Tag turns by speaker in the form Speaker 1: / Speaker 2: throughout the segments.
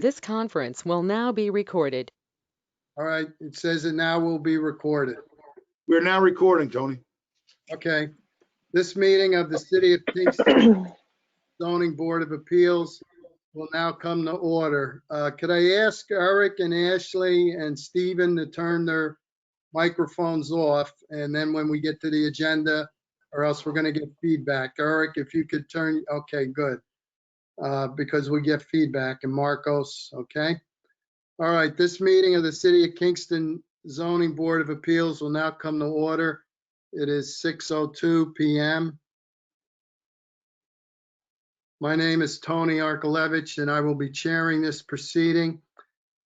Speaker 1: This conference will now be recorded.
Speaker 2: All right, it says it now will be recorded.
Speaker 3: We're now recording, Tony.
Speaker 2: Okay. This meeting of the City of Kingston Zoning Board of Appeals will now come to order. Could I ask Eric and Ashley and Stephen to turn their microphones off? And then when we get to the agenda, or else we're going to get feedback. Eric, if you could turn, okay, good. Because we get feedback. And Marcos, okay? All right, this meeting of the City of Kingston Zoning Board of Appeals will now come to order. It is 6:02 PM. My name is Tony Arkelevich, and I will be chairing this proceeding.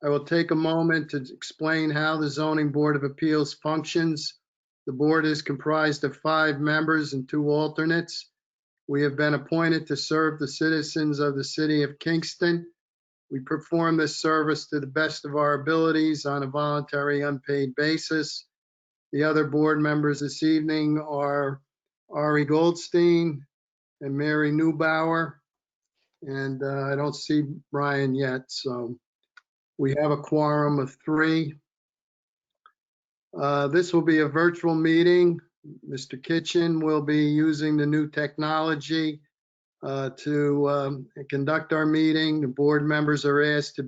Speaker 2: I will take a moment to explain how the Zoning Board of Appeals functions. The board is comprised of 5 members and 2 alternates. We have been appointed to serve the citizens of the City of Kingston. We perform this service to the best of our abilities on a voluntary unpaid basis. The other board members this evening are Ari Goldstein and Mary Neubauer. And I don't see Brian yet, so we have a quorum of 3. This will be a virtual meeting. Mr. Kitchen will be using the new technology to conduct our meeting. The board members are asked to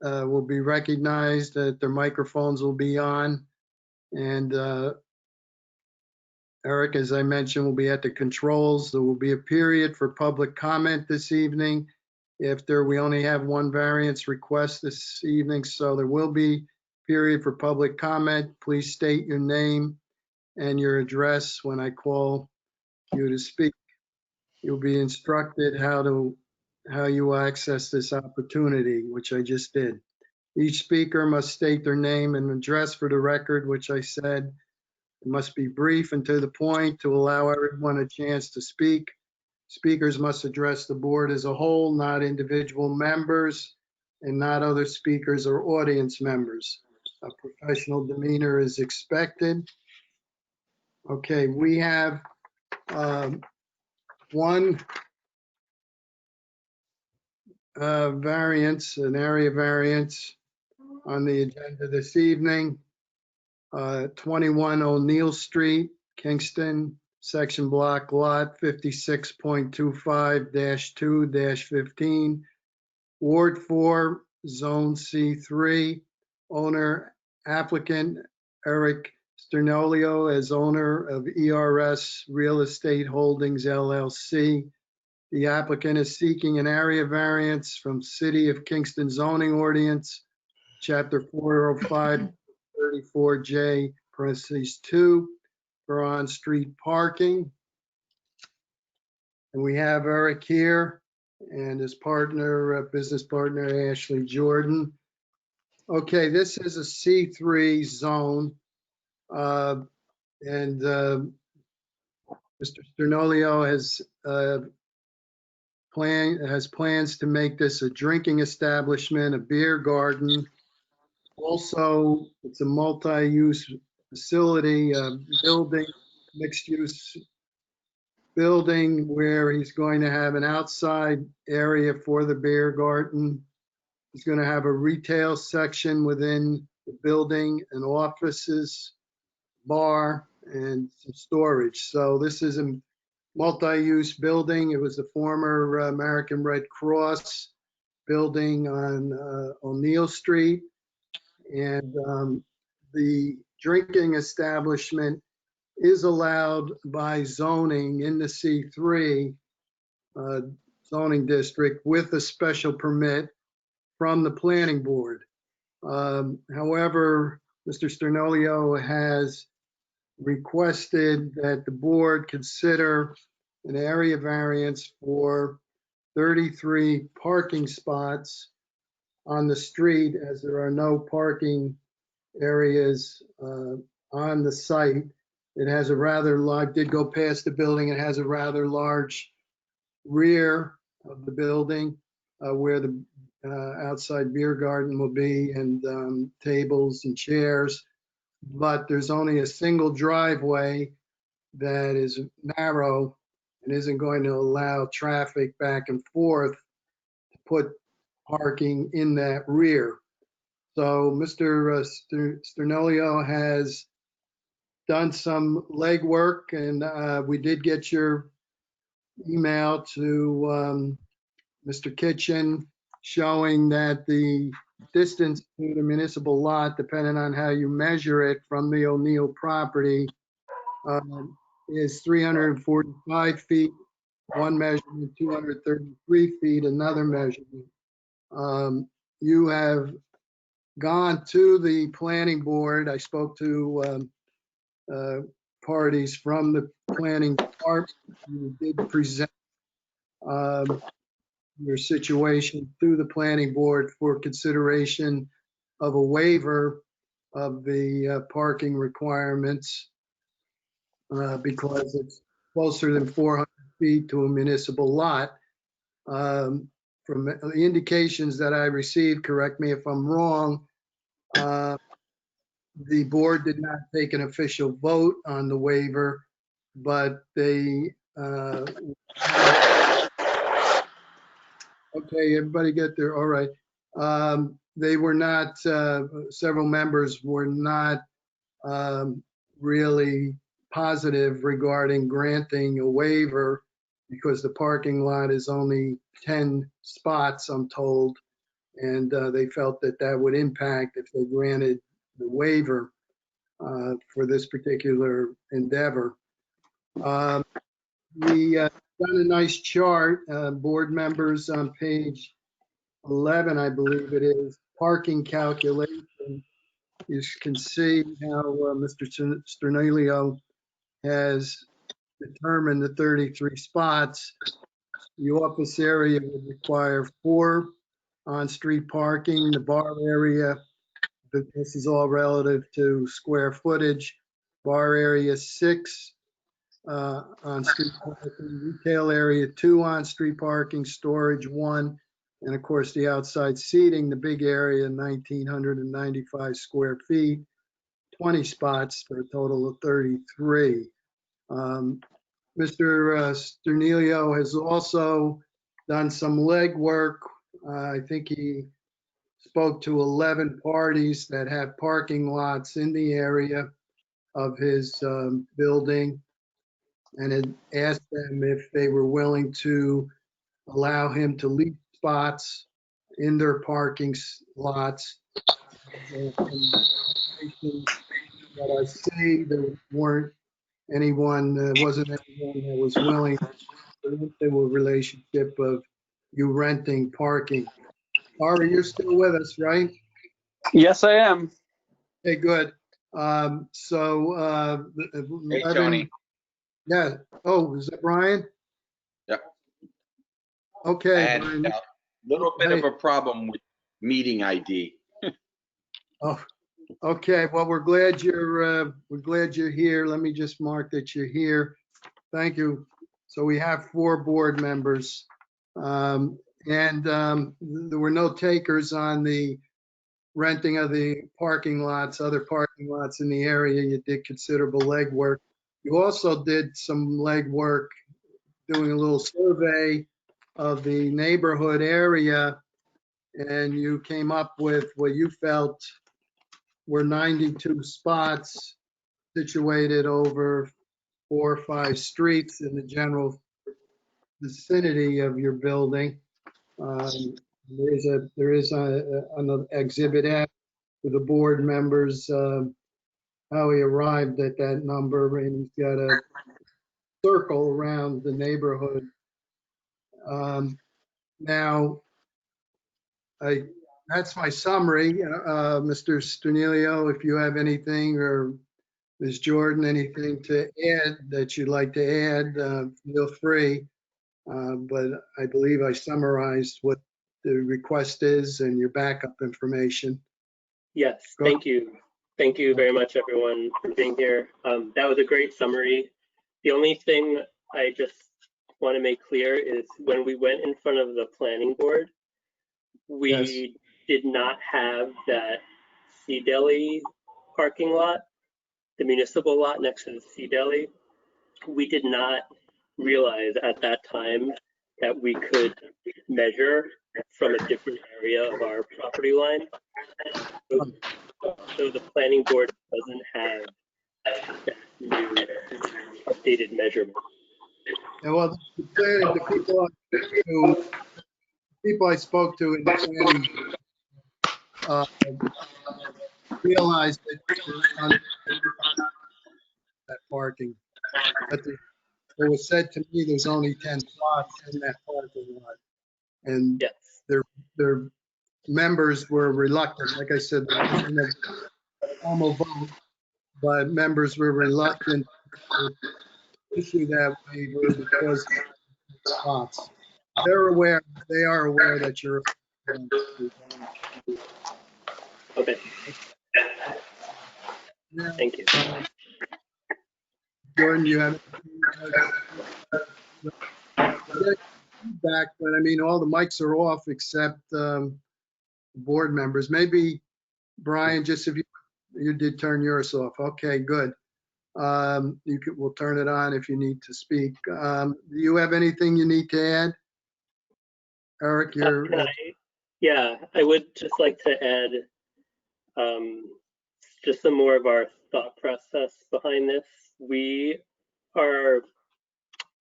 Speaker 2: will be recognized, that their microphones will be on. And Eric, as I mentioned, will be at the controls. There will be a period for public comment this evening. We only have 1 variance request this evening, so there will be a period for public comment. Please state your name and your address when I call you to speak. You'll be instructed how you access this opportunity, which I just did. Each speaker must state their name and address for the record, which I said. It must be brief and to the point to allow everyone a chance to speak. Speakers must address the board as a whole, not individual members, and not other speakers or audience members. A professional demeanor is expected. Okay, we have 1 variance, an area variance on the agenda this evening. 21 O'Neill Street, Kingston, section block lot 56.25-2-15, Ward 4, Zone C3, owner applicant Eric Sternolio as owner of ERS Real Estate Holdings LLC. The applicant is seeking an area variance from City of Kingston zoning ordinance, Chapter 405, 34J, parentheses 2, for on-street parking. And we have Eric here and his partner, business partner, Ashley Jordan. Okay, this is a C3 zone. And Mr. Sternolio has plans to make this a drinking establishment, a beer garden. Also, it's a multi-use facility, building, mixed-use building where he's going to have an outside area for the beer garden. He's going to have a retail section within the building and offices, bar, and some storage. So this is a multi-use building. It was the former American Red Cross building on O'Neill Street. And the drinking establishment is allowed by zoning in the C3 zoning district with a special permit from the planning board. However, Mr. Sternolio has requested that the board consider an area variance for 33 parking spots on the street, as there are no parking areas on the site. It has a rather large, did go past the building, it has a rather large rear of the building where the outside beer garden will be, and tables and chairs. But there's only a single driveway that is narrow and isn't going to allow traffic back and forth to put parking in that rear. So Mr. Sternolio has done some legwork, and we did get your email to Mr. Kitchen showing that the distance to the municipal lot, depending on how you measure it from the O'Neill property, is 345 feet, one measurement, 233 feet, another measurement. You have gone to the planning board. I spoke to parties from the planning department. You did present your situation to the planning board for consideration of a waiver of the parking requirements because it's closer than 400 feet to a municipal lot. From the indications that I received, correct me if I'm wrong, the board did not take an official vote on the waiver, but they, okay, everybody get there, all right. They were not, several members were not really positive regarding granting a waiver because the parking lot is only 10 spots, I'm told. And they felt that that would impact if they granted the waiver for this particular endeavor. We done a nice chart, board members, on page 11, I believe it is, parking calculation. You can see how Mr. Sternilio has determined the 33 spots. The office area would require 4 on-street parking. The bar area, this is all relative to square footage. Bar area 6 on-street parking. Retail area 2 on-street parking. Storage 1. And of course, the outside seating, the big area, 1,995 square feet, 20 spots for a total of 33. Mr. Sternilio has also done some legwork. I think he spoke to 11 parties that have parking lots in the area of his building and had asked them if they were willing to allow him to lease spots in their parking lots. That I see, there weren't anyone, wasn't anyone that was willing to into a relationship of you renting parking. Ari, you're still with us, right?
Speaker 4: Yes, I am.
Speaker 2: Okay, good.
Speaker 5: Hey, Tony.
Speaker 2: Yeah. Oh, is that Brian?
Speaker 5: Yep. I
Speaker 2: Okay,
Speaker 5: had
Speaker 2: Brian.
Speaker 5: a little bit
Speaker 2: Hey.
Speaker 5: of a problem with meeting ID.
Speaker 2: Oh, okay. Well, we're glad you're here. Let me just mark that you're here. Thank you. So we have 4 board members. There were no takers on the renting of the parking lots, other parking lots in the area. You did considerable legwork. You also did some legwork doing a little survey of the neighborhood area, and you came up with what you felt were 92 spots situated over 4 or 5 streets in the general vicinity of your building. There is an exhibit F for the board members, how he arrived at that number, and he's got a circle around the neighborhood. Now, that's my summary. Mr. Sternilio, if you have anything, or Ms. Jordan, anything to add that you'd like to add, feel free. But I believe I summarized what the request is and your backup information.
Speaker 6: Yes,
Speaker 2: Go
Speaker 6: thank you. Thank you very much, everyone, for being here. That was a great summary. The only thing I just want to make clear is when we went in front of the planning board, we did not have that Sea Deli parking lot, the municipal lot next to the Sea Deli. We did not realize at that time that we could measure from a different area area of our property line. So the planning board doesn't have that new updated measurement.
Speaker 2: Yeah, well, the people I spoke to in the planning realized that that parking, but it was said to me there's only 10 spots in that parking lot, and
Speaker 6: Yes.
Speaker 2: their members were reluctant. Like I said, there wasn't a formal vote, but members were reluctant to issue that waiver because of the spots. They are aware that you're.
Speaker 6: Okay.
Speaker 2: Yeah,
Speaker 6: Thank you.
Speaker 2: Jordan, you have feedback, but I mean, all the mics are off except board members. Maybe Brian, just if you did turn yours off. Okay, good. We'll turn it on if you need to speak. Do you have anything you need to add? Eric, you're.
Speaker 6: Yeah, I would just like to add just some more of our thought process behind this. We are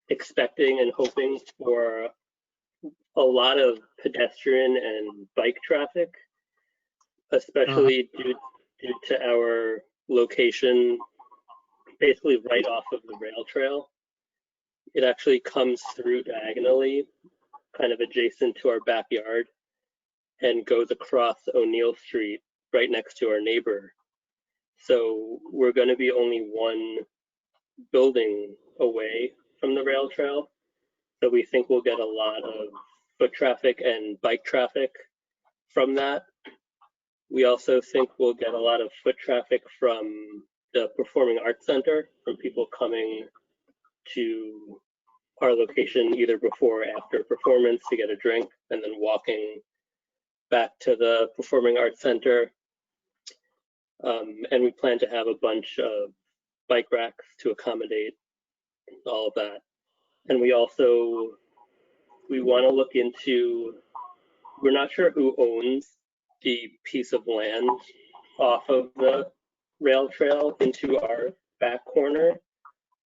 Speaker 6: expecting and hoping for a lot of pedestrian and bike traffic, especially due to our location basically right off of the rail trail. It actually comes through diagonally, kind of adjacent to our backyard, and goes across O'Neill Street right next to our neighbor. So we're going to be only one building away from the rail trail. So we think we'll get a lot of foot traffic and bike traffic from that. We also think we'll get a lot of foot traffic from the Performing Arts Center, from people coming to our location either before or after performance to get a drink and then walking back to the Performing Arts Center. And we plan to have a bunch of bike racks to accommodate all of that. And we want to look into, we're not sure who owns the piece of land off of the rail trail into our back corner,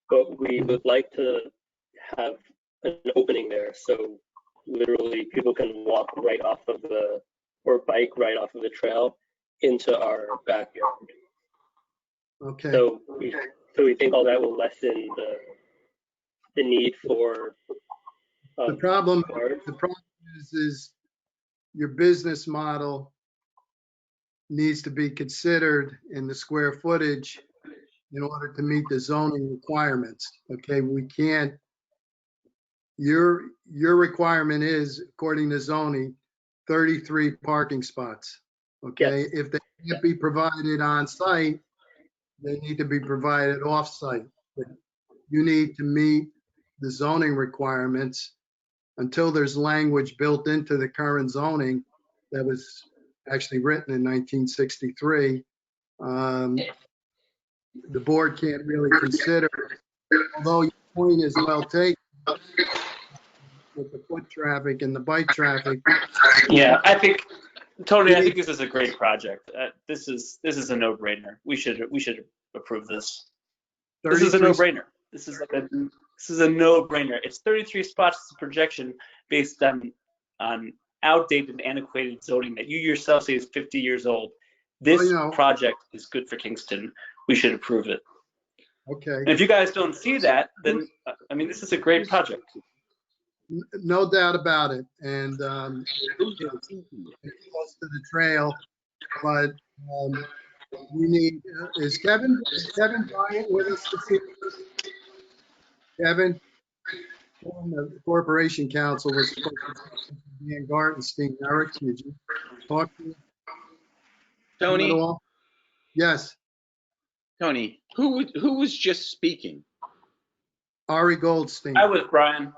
Speaker 6: but we would like to have an opening there. So literally people can walk right off of or bike right off of the trail into our backyard.
Speaker 2: Okay.
Speaker 6: So we think all that will lessen the need for
Speaker 2: The problem
Speaker 6: cars.
Speaker 2: is your business model needs to be considered in the square footage in order to meet the zoning requirements. Okay, we can't, your requirement is, according to zoning, 33 parking spots. Okay,
Speaker 6: Yes.
Speaker 2: if they can't be provided on site, they need to be provided off site. But you need to meet the zoning requirements until there's language built into the current zoning that was actually written in 1963. The board can't really consider, although your point is well taken with the foot traffic and the bike traffic.
Speaker 4: Yeah, Tony, I think this is a great project. This is a no-brainer. We should approve this. This is a
Speaker 2: 33
Speaker 4: no-brainer. This is a no-brainer. It's 33 spots. It's a projection based on outdated, antiquated zoning that you yourself say is 50 years old. This project is good for Kingston. We should approve it.
Speaker 2: Okay.
Speaker 4: And if you guys don't see that, then I mean, this is a great project.
Speaker 2: No doubt about it. And it's close to the trail, but we need, is Kevin Bryant with us this evening? Kevin, the Corporation Council was supposed to be in Gartenstein. Eric, did you talk to him at
Speaker 5: Tony,
Speaker 2: all? Yes,
Speaker 5: Tony, who was just speaking?
Speaker 2: Ari Goldstein.
Speaker 4: I was Brian.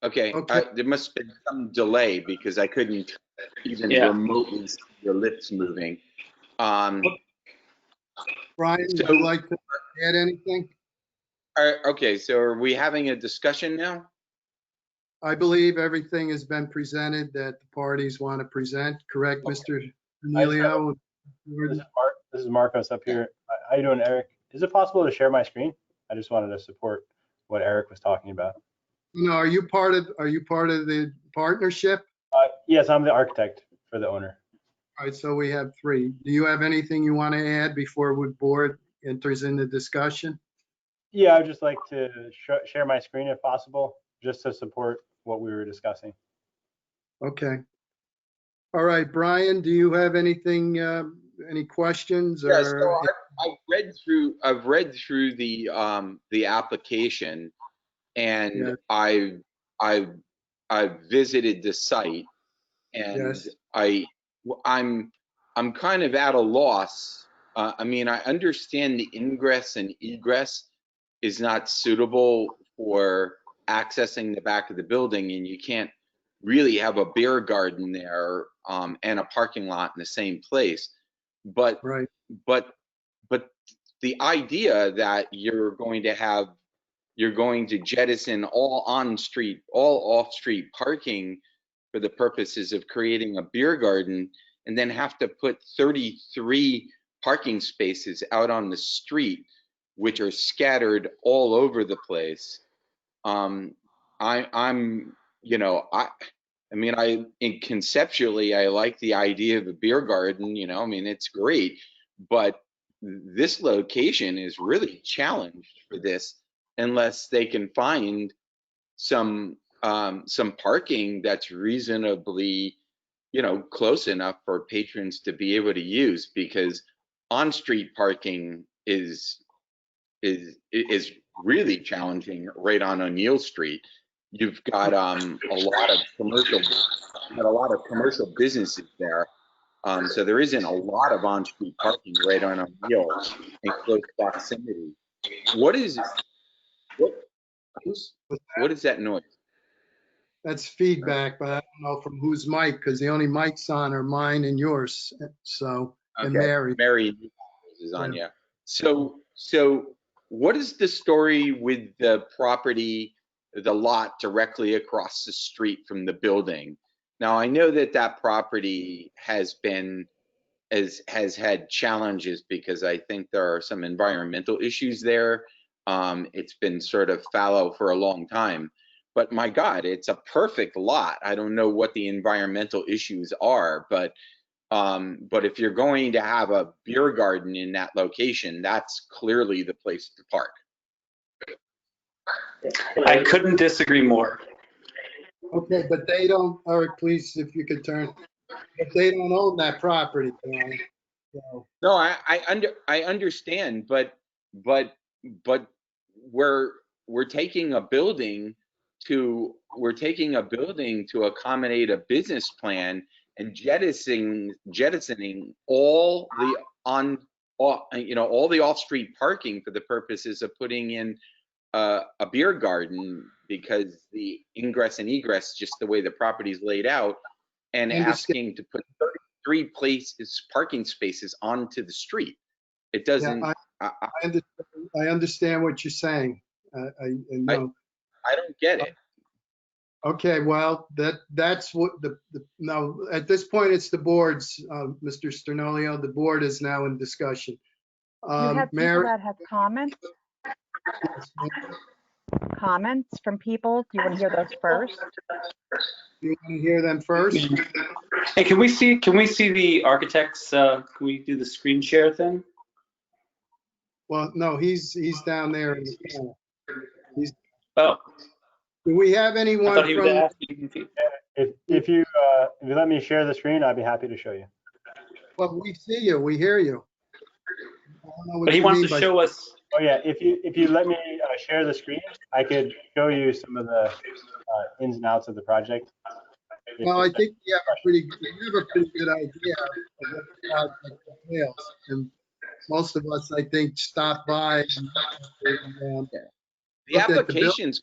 Speaker 5: Okay,
Speaker 2: Okay.
Speaker 5: there must have been some delay because I couldn't even remotely see your lips moving.
Speaker 2: Brian, would
Speaker 5: So-
Speaker 2: you like to add anything?
Speaker 5: Okay, so are we having a discussion now?
Speaker 2: I believe everything has been presented that the parties want to present, correct, Mr. Emilio?
Speaker 7: This is Marcos up here. How you doing, Eric? Is it possible to share my screen? I just wanted to support what Eric was talking about.
Speaker 2: No, are you part of the partnership?
Speaker 7: Yes, I'm the architect for the owner.
Speaker 2: All right, so we have three. Do you have anything you want to add before the board enters into discussion?
Speaker 7: Yeah, I'd just like to share my screen if possible, just to support what we were discussing.
Speaker 2: Okay. All right, Brian, do you have anything, any questions?
Speaker 5: Yeah,
Speaker 2: or?
Speaker 5: so I've read through the application, and
Speaker 2: Yeah.
Speaker 5: I've visited the site, and
Speaker 2: Yes.
Speaker 5: I'm kind of at a loss. I mean, I understand the ingress and egress is not suitable for accessing the back of the building, and you can't really have a beer garden there and a parking lot in the same place. But
Speaker 2: Right.
Speaker 5: but the idea that you're going to jettison all off-street parking for the purposes of creating a beer garden, and then have to put 33 parking spaces out on the street, which are scattered all over the place. Conceptually, I like the idea of a beer garden, I mean, it's great, but this location is really challenged for this unless they can find some parking that's reasonably, close enough for patrons to be able to use, because on-street parking is really challenging right on O'Neill Street. You've got a lot of commercial businesses there. So there isn't a lot of on-street parking right on O'Neill in close proximity. What is that noise?
Speaker 2: That's feedback, but I don't know from whose mic, because the only mics on are mine and yours. So, and Mary.
Speaker 5: Mary is on, yeah. So what is the story with the property, the lot directly across the street from the building? Now, I know that property has had challenges because I think there are some environmental issues there. It's been sort of fallow for a long time, but my God, it's a perfect lot. I don't know what the environmental issues are, but if you're going to have a beer garden in that location, that's clearly the place to park.
Speaker 4: I couldn't disagree more.
Speaker 2: Okay, but they don't, Eric, please, if you could turn, but they don't own that property, Brian. So,
Speaker 5: No, I understand, but we're taking a building to accommodate a business plan and jettisoning all the all the off-street parking for the purposes of putting in a beer garden, because the ingress and egress, just the way the property's laid out, and asking to put 33 parking spaces onto the street. It doesn't.
Speaker 2: Yeah, I understand what you're saying. I know.
Speaker 5: I don't get it.
Speaker 2: Okay, well, that's what no, at this point, it's the board's, Mr. Sternolio, the board is now in discussion.
Speaker 8: You have people
Speaker 2: Mary?
Speaker 8: that have comments from people. Do you want to hear those first?
Speaker 2: You want to hear them first?
Speaker 4: Hey, can we see the architects? Can we do the screen share thing?
Speaker 2: Well, no, he's down there in the corner.
Speaker 4: Oh,
Speaker 2: Do we have
Speaker 4: I
Speaker 2: anyone
Speaker 4: thought he was
Speaker 2: from?
Speaker 4: asking.
Speaker 7: If you let me share the screen, I'd be happy to show you.
Speaker 2: Well, we see you, we hear you. I don't know what
Speaker 4: But he
Speaker 2: you
Speaker 4: wants
Speaker 2: mean
Speaker 4: to
Speaker 2: by-
Speaker 4: show us.
Speaker 7: Oh yeah, if you let me share the screen, I could show you some of the ins and outs of the project.
Speaker 2: Well, I think we have a pretty good idea of what the project entails. And most of us, I think, stop by and
Speaker 5: The application's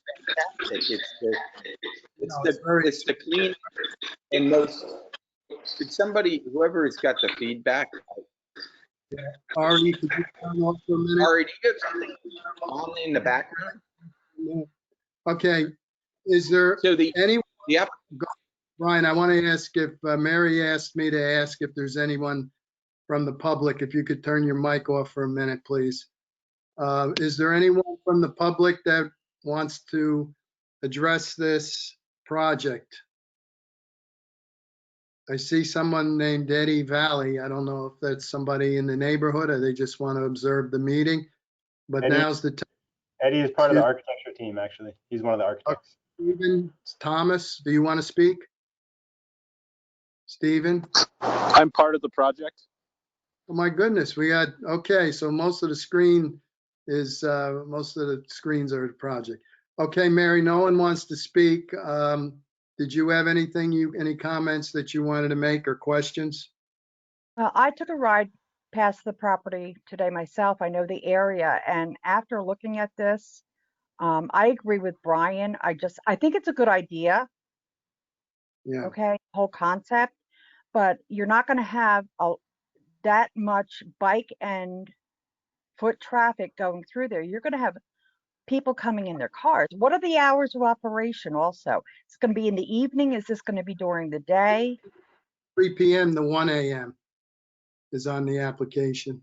Speaker 5: fantastic. It's the clean and most. Did whoever has got the feedback,
Speaker 2: Ari, could you turn off for a minute?
Speaker 5: Ari, do you have something on in the background?
Speaker 2: Okay, Is there
Speaker 5: So
Speaker 2: any,
Speaker 5: the app,
Speaker 2: Brian, I want to ask if, Mary asked me to ask if there's anyone from the public, if you could turn your mic off for a minute, please. Is there anyone from the public that wants to address this project? I see someone named Eddie Valley. I don't know if that's somebody in the neighborhood or they just want to observe the meeting, but
Speaker 7: Eddie-
Speaker 2: now's the time.
Speaker 7: Eddie is part of the architecture team, actually. He's one of the architects.
Speaker 2: Stephen Thomas, do you want to speak? Stephen?
Speaker 9: I'm part of the project.
Speaker 2: Oh my goodness, we got, okay, so most of the screen is, most of the screens are the project. Okay, Mary, no one wants to speak. Did you have anything, any comments that you wanted to make or questions?
Speaker 8: I took a ride past the property today myself. I know the area, and after looking at this, I agree with Brian. I think it's a good idea.
Speaker 2: Yeah,
Speaker 8: Okay, whole concept, but you're not going to have that much bike and foot traffic going through there. You're going to have people coming in their cars. What are the hours of operation also? It's going to be in the evening? Is this going to be during the day?
Speaker 2: 3 PM to 1 AM is on the application.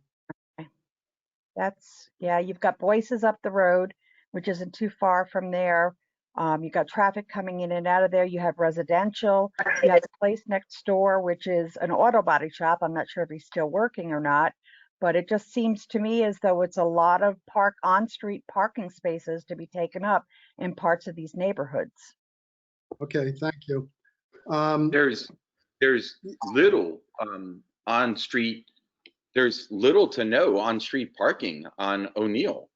Speaker 8: Yeah, you've got Boyce's up the road, which isn't too far from there. You've got traffic coming in and out of there. You have residential. You have the place next door, which is an auto body shop. I'm not sure if he's still working or not, but it just seems to me as though it's a lot of on-street parking spaces to be taken up in parts of these neighborhoods.
Speaker 2: Okay, thank you.
Speaker 5: there's little on-street, there's little to no on-street parking on O'Neill.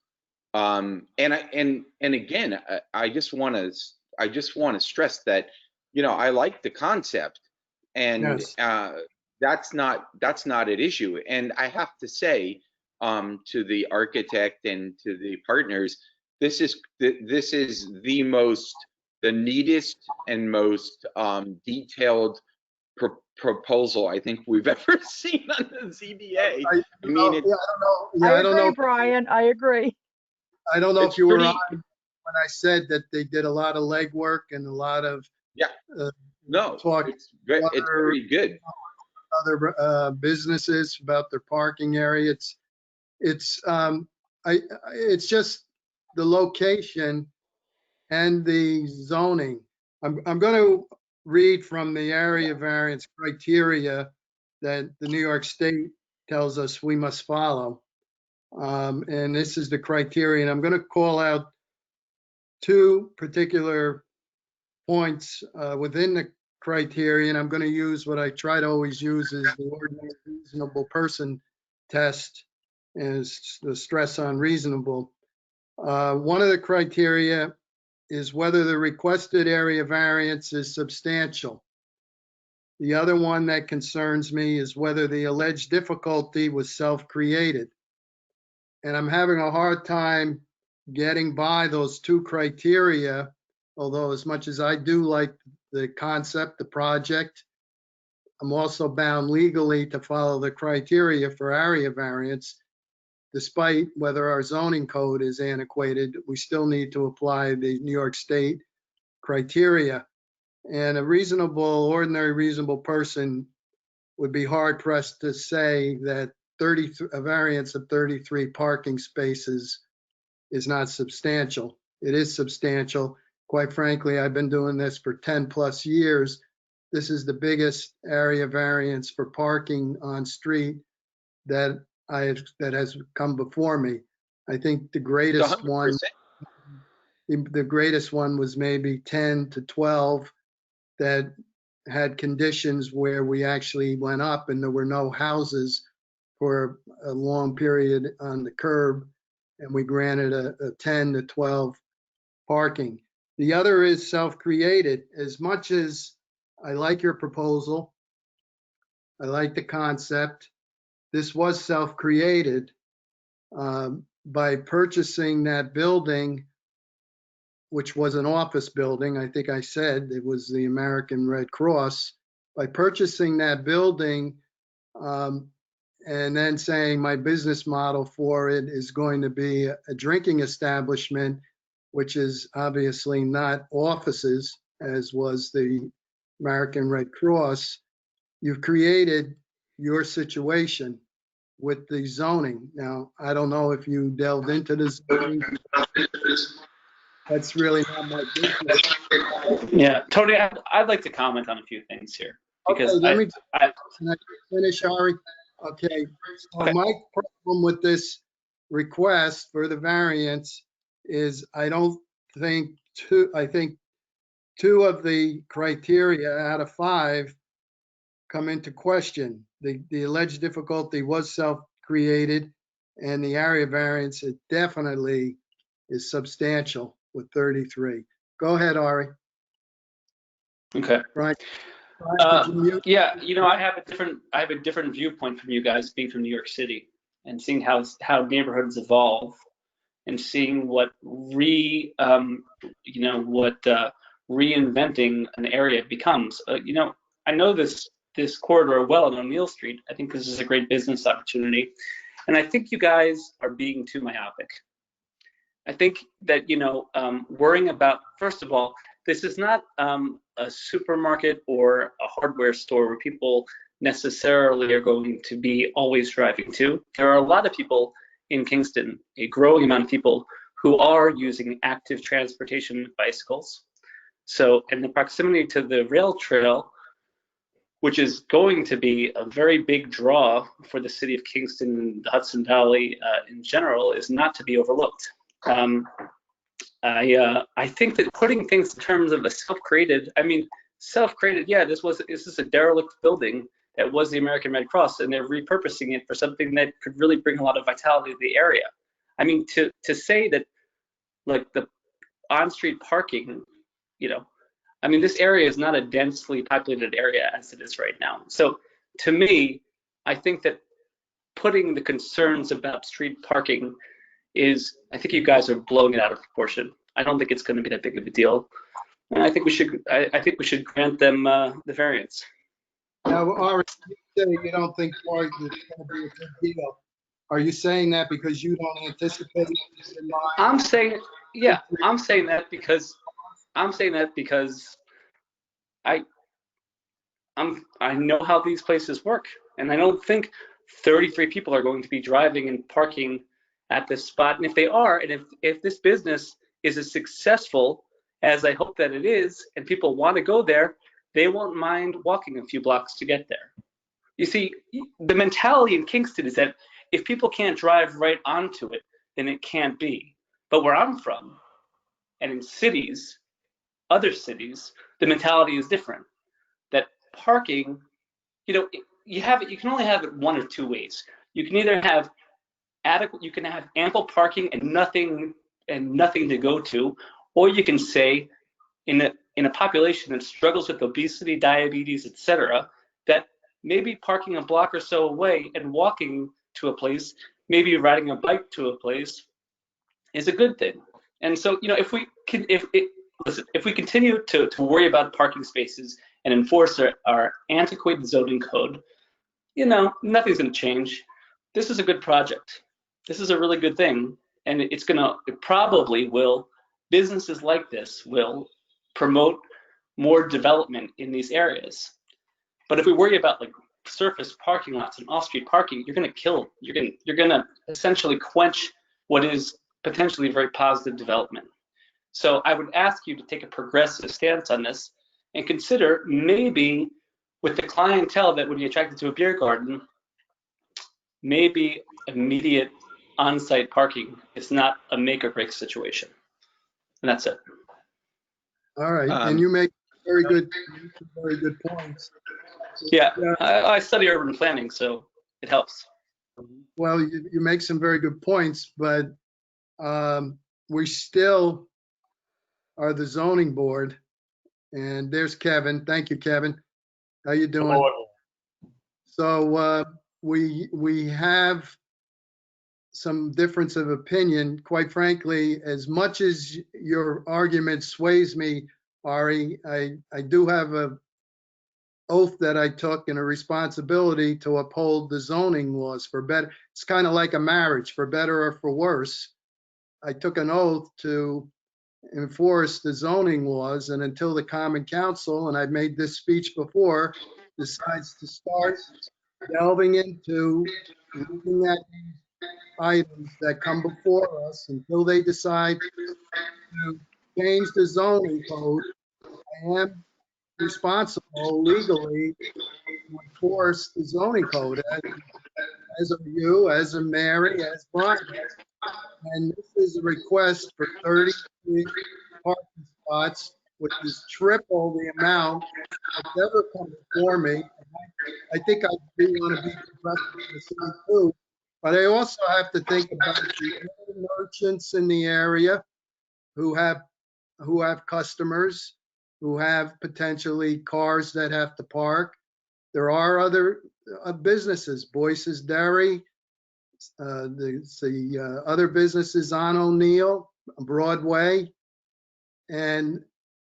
Speaker 5: And again, I just want to stress that, I like the concept, and
Speaker 2: Yes.
Speaker 5: that's not an issue. And I have to say, to the architect and to the partners, this is the neatest and most detailed proposal I think we've ever seen on the ZBA. I mean,
Speaker 2: I don't know. Yeah,
Speaker 8: I
Speaker 2: I don't
Speaker 8: agree,
Speaker 2: know.
Speaker 8: Brian. I agree.
Speaker 2: I don't know
Speaker 5: It's
Speaker 2: if you were
Speaker 5: pretty-
Speaker 2: on when I said that they did a lot of legwork and a lot of
Speaker 5: Yeah. No,
Speaker 2: talk
Speaker 5: it's very good.
Speaker 2: other businesses about their parking area. It's just the location and the zoning. I'm going to read from the area variance criteria that the New York State tells us we must follow. And this is the criteria, and I'm going to call out two particular points within the criteria, and I'm going to use what I try to always use is the ordinary reasonable person test, as the stress on reasonable. One of the criteria is whether the requested area variance is substantial. The other one that concerns me is whether the alleged difficulty was self-created. And I'm having a hard time getting by those two criteria, although as much as I do like the concept, the project, I'm also bound legally to follow the criteria for area variance. Despite whether our zoning code is antiquated, we still need to apply the New York State criteria. And ordinary reasonable person would be hard pressed to say that a variance of 33 parking spaces is not substantial. It is substantial. Quite frankly, I've been doing this for 10 plus years. This is the biggest area variance for parking on street that has come before me. I think the greatest one,
Speaker 5: 100%.
Speaker 2: the greatest one was maybe 10 to 12 that had conditions where we actually went up and there were no houses for a long period on the curb, and we granted a 10 to 12 parking. The other is self-created. As much as I like your proposal, I like the concept, this was self-created by purchasing that building, which was an office building. I think I said it was the American Red Cross. By purchasing that building and then saying my business model for it is going to be a drinking establishment, which is obviously not offices, as was the American Red Cross, you've created your situation with the zoning. Now, I don't know if you delved into the zoning. That's really not my business.
Speaker 4: Yeah, Tony, I'd like to comment on a few things here because
Speaker 2: Okay,
Speaker 4: I
Speaker 2: can I finish, Ari? Okay, so
Speaker 4: Okay.
Speaker 2: my problem with this request for the variance is I think two of the criteria out of 5 come into question. The alleged difficulty was self-created, and the area variance, it definitely is substantial with 33. Go ahead, Ari.
Speaker 4: okay.
Speaker 2: Right. Could you mute?
Speaker 4: Yeah, I have a different viewpoint from you guys, being from New York City and seeing how neighborhoods evolve and seeing what reinventing an area becomes. I know this corridor well on O'Neill Street. I think this is a great business opportunity, and I think you guys are being too myopic. I think that worrying about, first of all, this is not a supermarket or a hardware store where people necessarily are going to be always driving to. There are a lot of people in Kingston, a growing amount of people who are using active transportation with bicycles. So, in the proximity to the rail trail, which is going to be a very big draw for the city of Kingston and the Hudson Valley in general, is not to be overlooked. I think that putting things in terms of a self-created, yeah, this is a derelict building that was the American Red Cross, and they're repurposing it for something that could really bring a lot of vitality to the area. I mean, to say that, like, the on-street parking, this area is not a densely populated area as it is right now. So to me, I think that putting the concerns about street parking I think you guys are blowing it out of proportion. I don't think it's going to be that big of a deal. And I think we should grant them the variance.
Speaker 2: Now, Ari, you say you don't think parking is going to be a big deal. Are you saying that because you don't anticipate this in mind?
Speaker 4: I'm saying that because I know how these places work, and I don't think 33 people are going to be driving and parking at this spot. And if they are, and if this business is as successful as I hope that it is, and people want to go there, they won't mind walking a few blocks to get there. You see, the mentality in Kingston is that if people can't drive right onto it, then it can't be. But where I'm from, and in cities, other cities, the mentality is different. That parking, you can only have it one of two ways. You can either have ample parking and nothing to go to, or you can say in a population that struggles with obesity, diabetes, etc., that maybe parking a block or so away and walking to a place, maybe riding a bike to a place, is a good thing. And so, if we continue to worry about parking spaces and enforce our antiquated zoning code, nothing's going to change. This is a good project. This is a really good thing, and it probably will. Businesses like this will promote more development in these areas. But if we worry about, like, surface parking lots and off-street parking, you're going to essentially quench what is potentially very positive development. So I would ask you to take a progressive stance on this and consider, maybe with the clientele that would be attracted to a beer garden, maybe immediate on-site parking is not a make or break situation. And that's it.
Speaker 2: All right, and you make very good points.
Speaker 4: Yeah, I study urban planning, so it helps.
Speaker 2: Well, you make some very good points, but we still are the zoning board. And there's Kevin. Thank you, Kevin. How you doing?
Speaker 7: Hello.
Speaker 2: So we have some difference of opinion. Quite frankly, as much as your argument sways me, Ari, I do have a oath that I took and a responsibility to uphold the zoning laws for better. It's kind of like a marriage, for better or for worse. I took an oath to enforce the zoning laws, and until the Common Council, and I've made this speech before, decides to start delving into looking at these items that come before us, until they decide to change the zoning code, I am responsible legally to enforce the zoning code, as are you, as a Mary, as Brian. And this is a request for 33 parking spots, which is triple the amount that's ever come before me. I think I do want to be progressive in the city too, but I also have to think about the other merchants in the area who have customers, who have potentially cars that have to park. There are other businesses, Boyce's Dairy, the other businesses on O'Neill, Broadway, and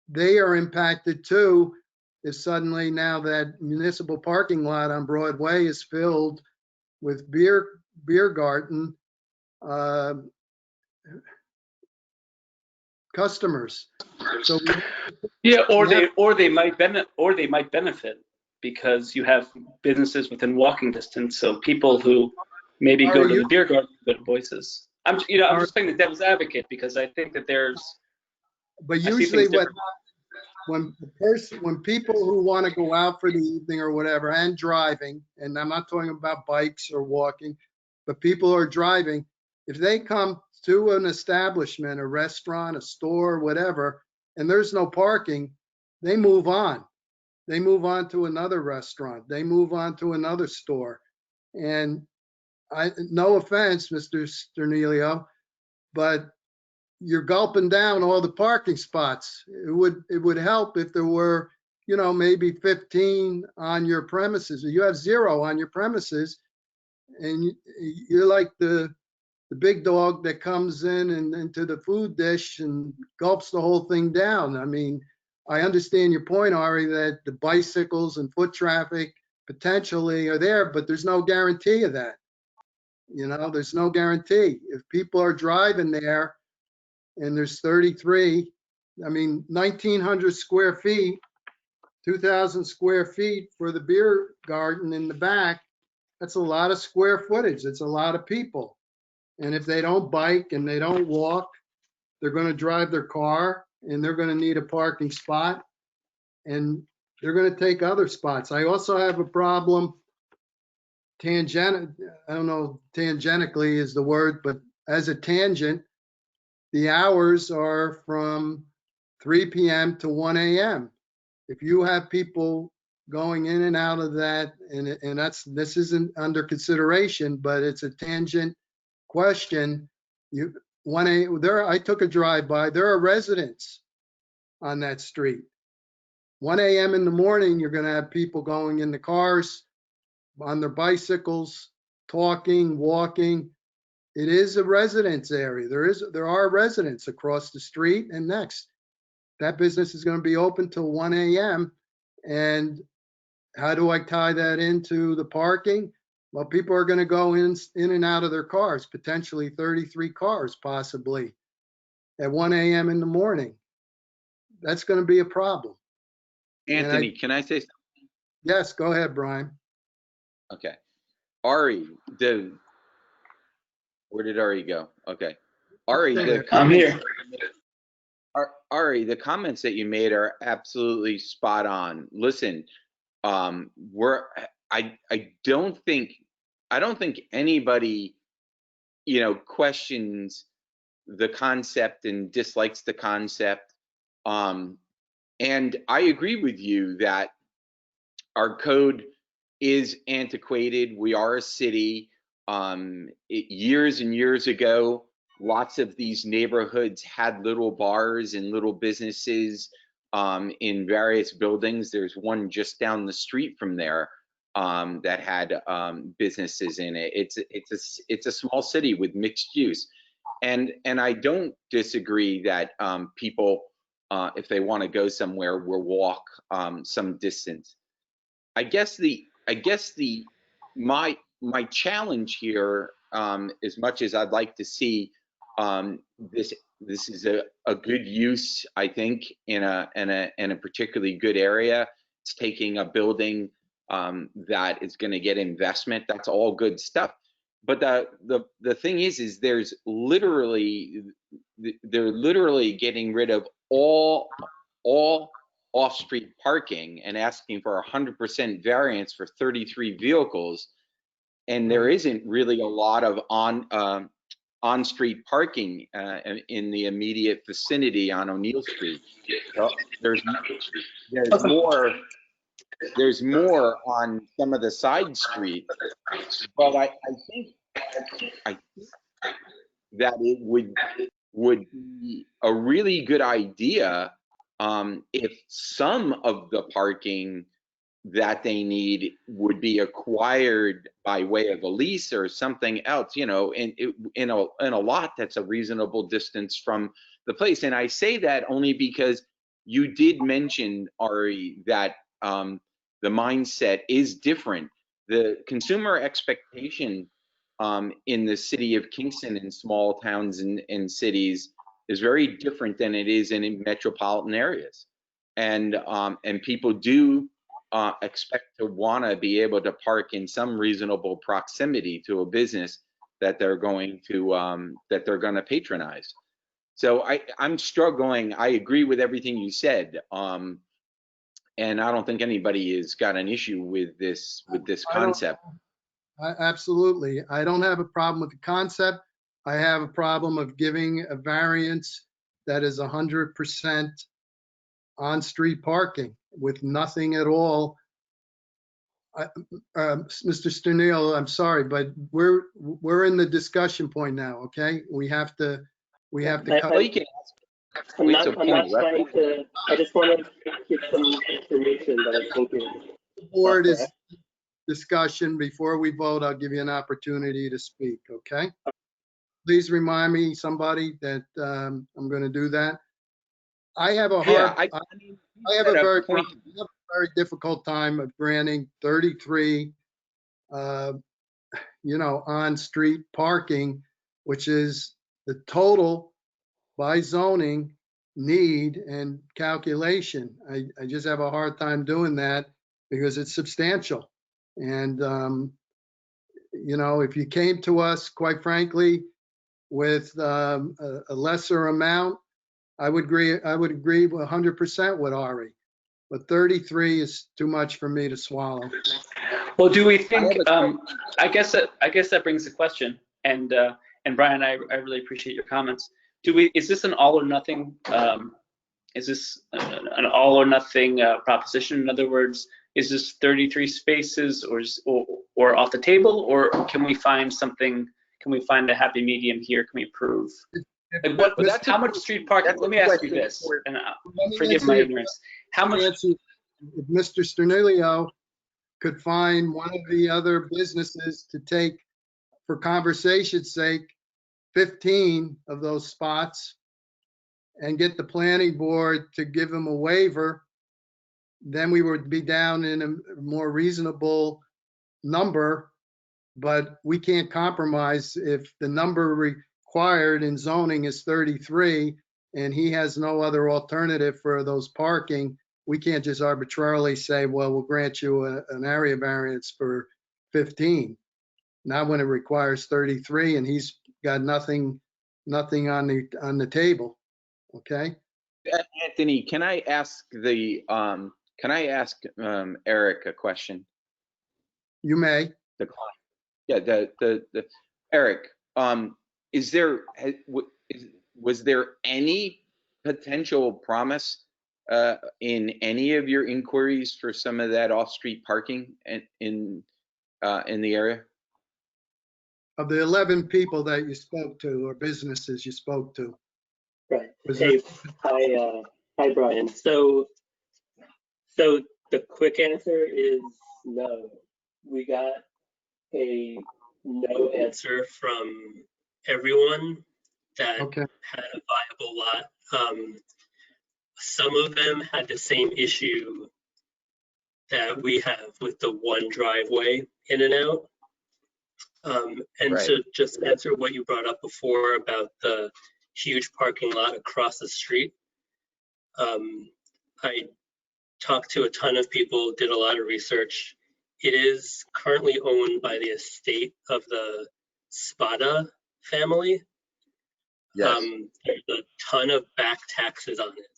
Speaker 2: they are impacted too if suddenly now that municipal parking lot on Broadway is filled with beer garden customers. So
Speaker 4: Yeah, or they might benefit because you have businesses within walking distance. So people who maybe go to the beer garden, go to Voices. I'm just playing the devil's advocate because I think that there's.
Speaker 2: But usually when people who want to go out for the evening or whatever and driving, and I'm not talking about bikes or walking, but people who are driving, if they come to an establishment, a restaurant, a store, whatever, and there's no parking, they move on. They move on to another restaurant. They move on to another store. And no offense, Mr. Sternilio, but you're gulping down all the parking spots. It would help if there were, maybe 15 on your premises. You have 0 on your premises, and you're like the big dog that comes in and into the food dish and gulps the whole thing down. I mean, I understand your point, Ari, that the bicycles and foot traffic potentially are there, but there's no guarantee of that. There's no guarantee. If people are driving there and there's 33, 1,900 square feet, 2,000 square feet for the beer garden in the back, that's a lot of square footage. It's a lot of people. And if they don't bike and they don't walk, they're going to drive their car and they're going to need a parking spot and they're going to take other spots. I also have a problem I don't know, tangentically is the word, but as a tangent, the hours are from 3 p.m. to 1 a.m. If you have people going in and out of that, and this isn't under consideration, but it's a tangent question. I took a drive by. There are residents on that street. 1 a.m. in the morning, you're going to have people going in the cars, on their bicycles, talking, walking. It is a residence area. There are residents across the street and next. That business is going to be open till 1 a.m. And how do I tie that into the parking? Well, people are going to go in and out of their cars, potentially 33 cars possibly at 1 a.m. in the morning. That's going to be a problem.
Speaker 5: Anthony, can I say something?
Speaker 2: Yes, go ahead, Brian.
Speaker 5: Okay. Ari, where did Ari go? Okay. Ari,
Speaker 4: I'm here.
Speaker 5: Ari, the comments that you made are absolutely spot on. Listen, I don't think anybody, questions the concept and dislikes the concept. And I agree with you that our code is antiquated. We are a city. Years and years ago, lots of these neighborhoods had little bars and little businesses in various buildings. There's one just down the street from there that had businesses in it. It's a small city with mixed use, and I don't disagree that people, if they want to go somewhere, will walk some distance. I guess my challenge here, as much as I'd like to see This is a good use, I think, in a particularly good area. It's taking a building that is going to get investment. That's all good stuff. But the thing is they're literally getting rid of all off-street parking and asking for 100% variance for 33 vehicles, and there isn't really a lot of on-street parking in the immediate vicinity on O'Neill Street. So there's more on some of the side streets, but I think that it would be a really good idea if some of the parking that they need would be acquired by way of a lease or something else, you know, in a lot that's a reasonable distance from the place. And I say that only because you did mention, Ari, that the mindset is different. The consumer expectation in the city of Kingston and small towns and cities is very different than it is in metropolitan areas. And people do expect to want to be able to park in some reasonable proximity to a business that they're going to patronize. So I'm struggling. I agree with everything you said, and I don't think anybody has got an issue with this concept.
Speaker 2: Absolutely. I don't have a problem with the concept. I have a problem of giving a variance that is 100% on-street parking with nothing at all. Mr. Sternil, I'm sorry, but we're in the discussion point now. Okay, we have to cut.
Speaker 6: I'm not trying to. I just want to give some information that I think is.
Speaker 2: The board is discussion. Before we vote, I'll give you an opportunity to speak. Okay. Please remind me, somebody, that I'm going to do that. I have a hard. I have a very difficult time of granting 33, on-street parking, which is the total by zoning need and calculation. I just have a hard time doing that because it's substantial. And, if you came to us, quite frankly, with a lesser amount, I would agree 100% with Ari. But 33 is too much for me to swallow.
Speaker 4: Well, do we think? I guess that brings the question. And Brian, I really appreciate your comments. Is this an all or nothing? Is this an all or nothing proposition? In other words, is this 33 spaces or off the table, or can we find something? Can we find a happy medium here? Can we prove? Like how much street parking? Let me ask you this, and forgive my ignorance. How much?
Speaker 2: If Mr. Sternilio could find one of the other businesses to take, for conversation's sake, 15 of those spots and get the planning board to give them a waiver, then we would be down in a more reasonable number. But we can't compromise if the number required in zoning is 33 and he has no other alternative for those parking. We can't just arbitrarily say, well, we'll grant you an area variance for 15. Not when it requires 33 and he's got nothing on the table. Okay.
Speaker 5: Anthony, can I ask Eric a question?
Speaker 2: You may.
Speaker 5: The client. Yeah. The Eric. Was there any potential promise in any of your inquiries for some of that off-street parking in the area?
Speaker 2: Of the 11 people that you spoke to, or businesses you spoke to.
Speaker 6: Right. Hey, hi, Brian. So the quick answer is no. We got a no answer from everyone that had a viable lot. Some of them had the same issue that we have with the one driveway in and out. And right. To just answer what you brought up before about the huge parking lot across the street. I talked to a ton of people, did a lot of research. It is currently owned by the estate of the Spada family.
Speaker 5: Yes.
Speaker 6: There's a ton of back taxes on it.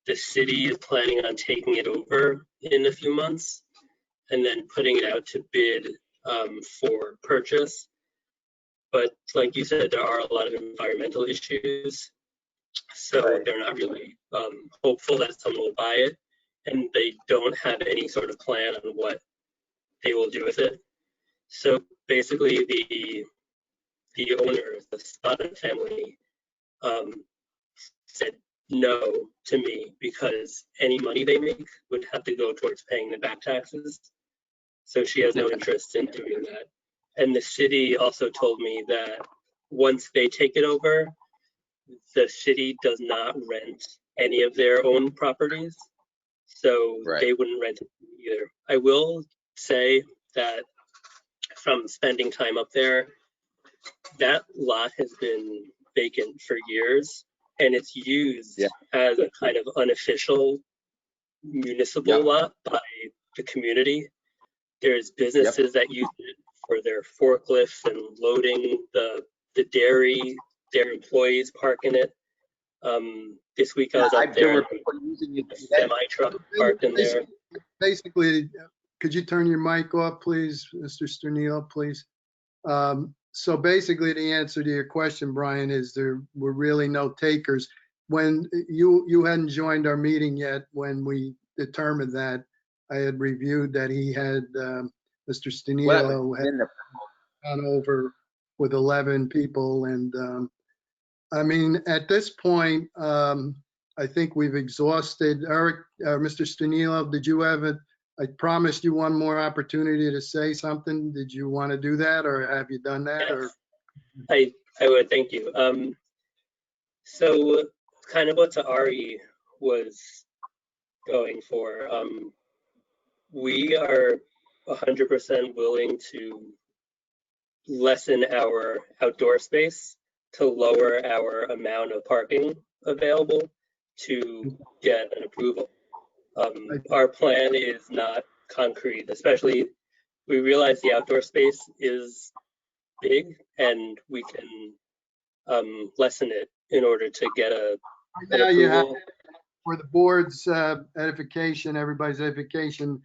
Speaker 6: The city is planning on taking it over in a few months and then putting it out to bid for purchase. But like you said, there are a lot of environmental issues. So they're not really hopeful that someone will buy it. And they don't have any sort of plan on what they will do with it. So basically the owners, the Spada family, said no to me because any money they make would have to go towards paying the back taxes. So she has no interest in doing that. And the city also told me that once they take it over, the city does not rent any of their own properties. So they wouldn't rent it either. I will say that from spending time up there, that lot has been vacant for years, and it's used as a kind of unofficial municipal lot by the community. There's businesses that use it for their forklifts and loading the dairy. Their employees park in it. This week I was up there, a semi truck parked in there.
Speaker 2: Basically, could you turn your mic off, please, Mr. Sternilo, please? So basically, the answer to your question, Brian, is there were really no takers. When you hadn't joined our meeting yet, when we determined that, I had reviewed that he had, Mr. Sternilo had gone over with 11 people. And I mean, at this point, I think we've exhausted. Eric, Mr. Sternilo, did you have it? I promised you one more opportunity to say something. Did you want to do that, or have you done that?
Speaker 6: Yes.
Speaker 2: Or
Speaker 6: I would, thank you. So kind of what Ari was going for. We are 100% willing to lessen our outdoor space to lower our amount of parking available to get an approval. Our plan is not concrete, especially we realize the outdoor space is big and we can lessen it in order to get an approval.
Speaker 2: For the board's edification, everybody's edification,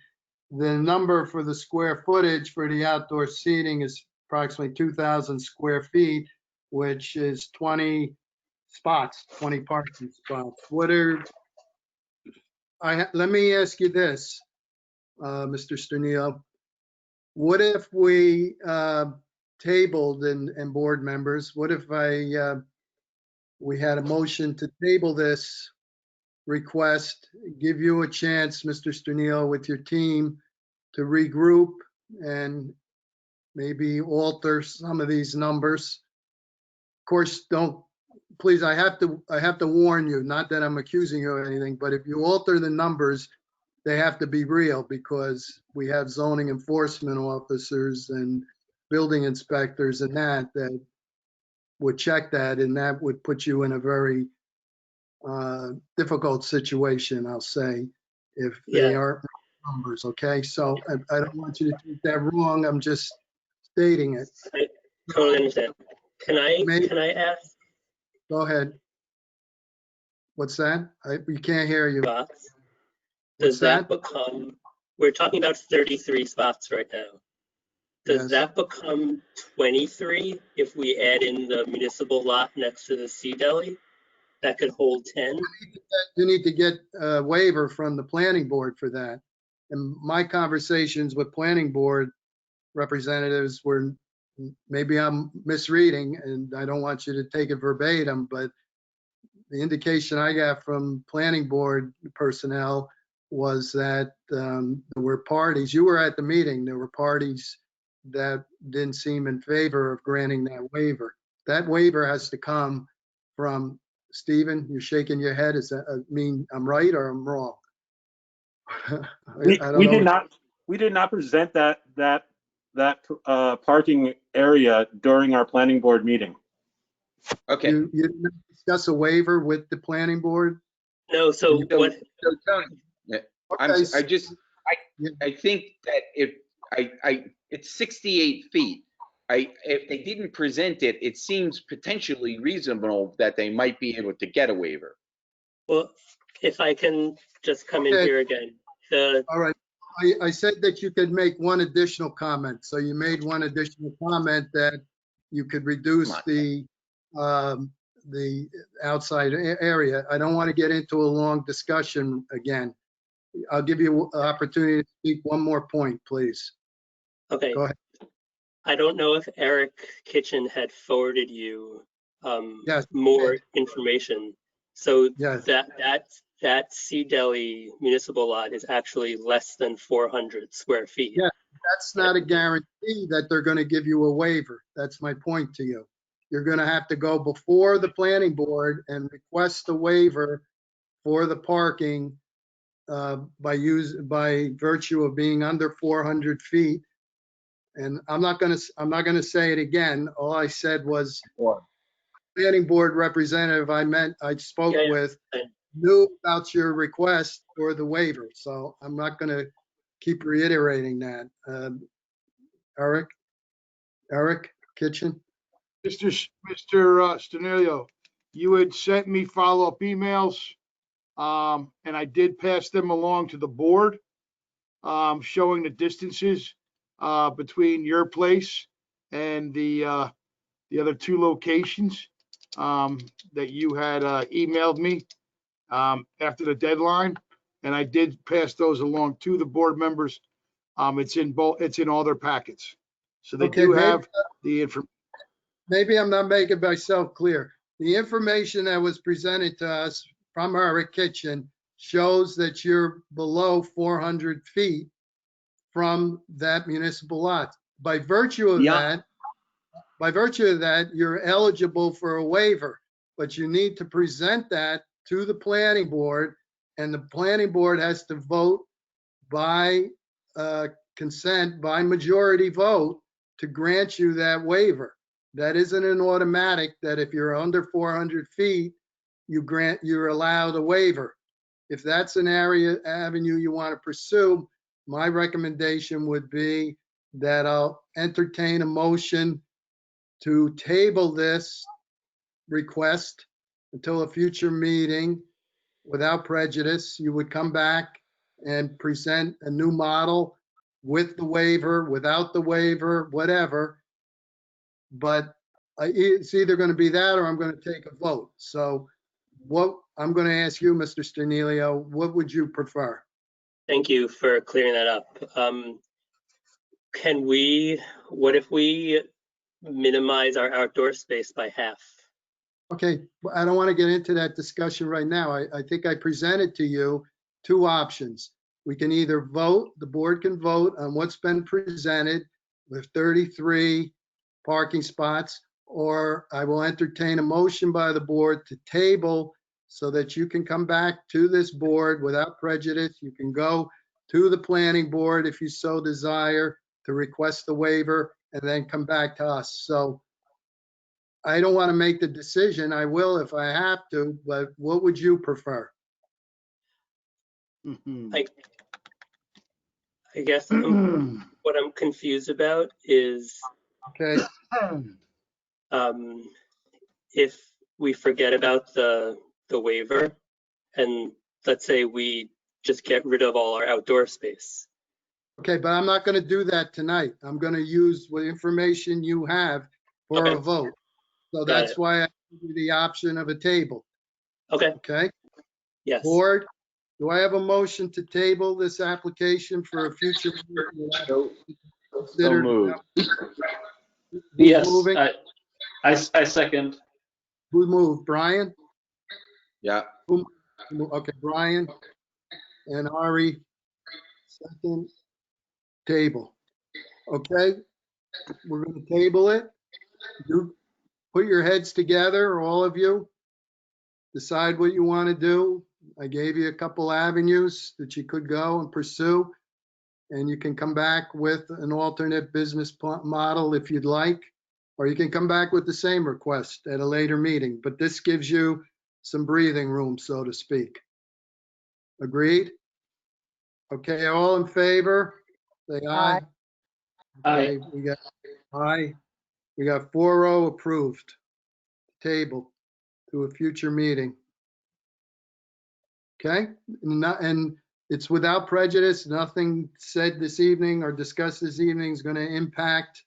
Speaker 2: the number for the square footage for the outdoor seating is approximately 2,000 square feet, which is 20 spots, 20 parking spots. Let me ask you this, Mr. Sternilo. What if we tabled, and board members, what if we had a motion to table this request, give you a chance, Mr. Sternilo, with your team to regroup and maybe alter some of these numbers? Of course, please, I have to warn you, not that I'm accusing you of anything, but if you alter the numbers, they have to be real, because we have zoning enforcement officers and building inspectors and that would check that, and that would put you in a very difficult situation, I'll say, if they aren't numbers, okay? So I don't want you to take that wrong. I'm just stating it.
Speaker 6: I totally understand. Can I ask?
Speaker 2: Go ahead. What's that? We can't hear you.
Speaker 6: Spots? Does that become, we're talking about 33 spots right now. Does that become 23 if we add in the municipal lot next to the Sea Deli? That could hold 10?
Speaker 2: You need to get a waiver from the planning board for that. And my conversations with planning board representatives were, maybe I'm misreading and I don't want you to take it verbatim, but the indication I got from planning board personnel was that there were parties, you were at the meeting, there were parties that didn't seem in favor of granting that waiver. That waiver has to come from, Stephen, you're shaking your head. Does that mean I'm right or I'm wrong?
Speaker 9: We did not present that parking area during our planning board meeting.
Speaker 5: Okay.
Speaker 2: You didn't discuss a waiver with the planning board?
Speaker 6: No, so
Speaker 5: So,
Speaker 6: what,
Speaker 5: so Tony, yeah,
Speaker 2: Okay,
Speaker 5: I think that it's 68 feet. If they didn't present it, it seems potentially reasonable that they might be able to get a waiver.
Speaker 6: well, if I can just come in
Speaker 2: Okay.
Speaker 6: here again, the,
Speaker 2: all right. I said that you could make one additional comment. So you made one additional comment that you could reduce the outside area. I don't want to get into a long discussion again. I'll give you an opportunity to speak one more point, please.
Speaker 6: okay.
Speaker 2: Go ahead.
Speaker 6: I don't know if Eric Kitchen had forwarded you
Speaker 2: Yes.
Speaker 6: more information. So
Speaker 2: Yes.
Speaker 6: that Sea Deli municipal lot is actually less than 400 square feet.
Speaker 2: Yeah, that's not a guarantee that they're going to give you a waiver. That's my point to you. You're going to have to go before the planning board and request a waiver for the parking by virtue of being under 400 feet. And I'm not going to say it again. All I said was planning board representative I spoke
Speaker 6: Yeah.
Speaker 2: with knew about your request for the waiver. So I'm not going to keep reiterating that. Eric Kitchen?
Speaker 3: Mr. Stenilio, you had sent me follow-up emails, and I did pass them along to the board, showing the distances between your place and the other two locations that you had emailed me after the deadline, and I did pass those along to the board members. It's in all their packets, so they
Speaker 2: Okay,
Speaker 3: do have the information.
Speaker 2: Maybe I'm not making myself clear. The information that was presented to us from Eric Kitchen shows that you're below 400 feet from that municipal lot. By virtue of that, you're eligible for a waiver, but you need to present that to the planning board, and the planning board has to vote by consent, by majority vote, to grant you that waiver. That isn't an automatic that if you're under 400 feet, you're allowed a waiver. If that's an avenue you want to pursue, my recommendation would be that I'll entertain a motion to table this request until a future meeting without prejudice. You would come back and present a new model with the waiver, without the waiver, whatever. But it's either going to be that or I'm going to take a vote. So what I'm going to ask you, Mr. Stenilio, what would you prefer?
Speaker 6: Thank you for clearing that up. What if we minimize our outdoor space by half?
Speaker 2: Okay, I don't want to get into that discussion right now. I think I presented to you two options. We can either vote, the board can vote on what's been presented with 33 parking spots, or I will entertain a motion by the board to table so that you can come back to this board without prejudice. You can go to the planning board if you so desire to request the waiver and then come back to us. So I don't want to make the decision. I will if I have to, but what would you prefer?
Speaker 6: I guess what I'm confused about is
Speaker 2: Okay,
Speaker 6: if we forget about the waiver and let's say we just get rid of all our outdoor space.
Speaker 2: okay, but I'm not going to do that tonight. I'm going to use what information you have for a vote. So that's why I give you the option of a table.
Speaker 6: Okay.
Speaker 2: Okay,
Speaker 6: Yes.
Speaker 2: board, do I have a motion to table this application for a future?
Speaker 5: So
Speaker 2: Considered?
Speaker 5: moved.
Speaker 2: Who's
Speaker 4: Yes,
Speaker 2: moving?
Speaker 4: I second.
Speaker 2: Who moved? Brian?
Speaker 5: Yeah.
Speaker 2: Okay, Brian and Ari, second table. Okay, we're going to table it. You put your heads together, all of you. Decide what you want to do. I gave you a couple avenues that you could go and pursue, and you can come back with an alternate business model if you'd like. Or you can come back with the same request at a later meeting, but this gives you some breathing room, so to speak. Agreed? Okay, all in favor? Say aye. Okay, we got aye. We got 4-0 approved. Table to a future meeting. Okay, and it's without prejudice. Nothing said this evening or discussed this evening is going to impact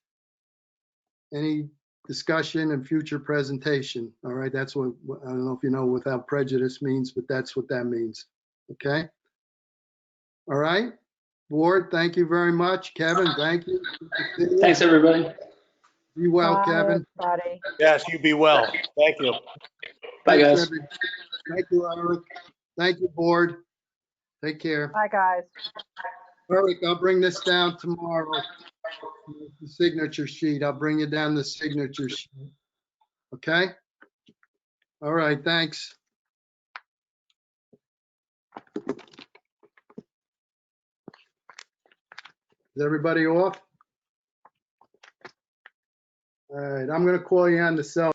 Speaker 2: any discussion and future presentation. All right, that's what, I don't know if you know without prejudice means, but that's what that means. Okay. All right, board, thank you very much. Kevin, thank you.
Speaker 4: Thanks, everybody.
Speaker 2: Be well,
Speaker 8: Bye,
Speaker 2: Kevin.
Speaker 8: everybody.
Speaker 9: Yes, you be well. Thank you.
Speaker 4: Bye,
Speaker 2: Thanks,
Speaker 4: guys.
Speaker 2: everybody. Thank you, Eric. Thank you, board. Take care.
Speaker 8: Bye, guys.
Speaker 2: Eric, I'll bring this down tomorrow. The signature sheet. I'll bring you down the signature sheet. Okay? All right, thanks. Is everybody off? All right, I'm going to call you on the cell.